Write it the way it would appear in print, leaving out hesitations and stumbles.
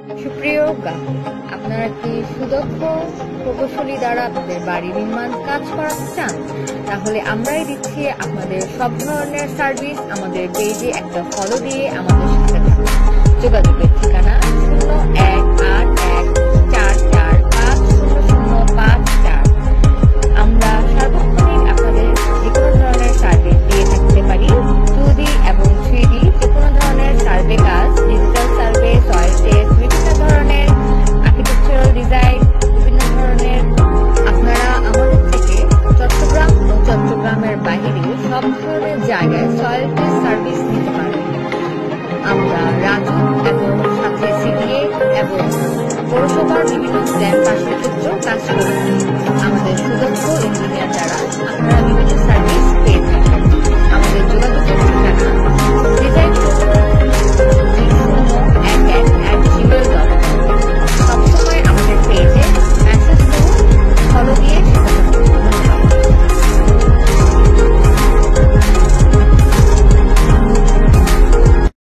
সুপ্রিয় গ্রাহক, আপনারা কি সুদক্ষ প্রকৌশলী দ্বারা আপনাদের বাড়ি নির্মাণ কাজ করাতে চান? তাহলে আমরাই দিচ্ছি আপনাদের সব ধরনের সার্ভিস। আমাদের পেজে একটা ফলো দিয়ে আমাদের সাথে থাকুন। যোগাযোগের ঠিকানা 018144500054। আমরা সার্বক্ষণিক আপনাদের যে কোনো ধরনের সার্ভিস দিয়ে থাকতে পারি। 2D এবং 3D যে কোনো ধরনের সার্ভে কাজ, ডিজিটাল সার্ভে, সয়েল টেস্ট, বিভিন্ন ধরনের আর্কিটেকচারাল ডিজাইন, বিভিন্ন ধরনের আপনারা আমাদের থেকে চট্টগ্রাম ও চট্টগ্রামের বাইরে সব ধরনের জায়গায় সয়েল টেস্ট সার্ভিস নিতে পারবেন। আমরা রাজু এবং সাথে সিডিএ এবং পৌরসভার বিভিন্ন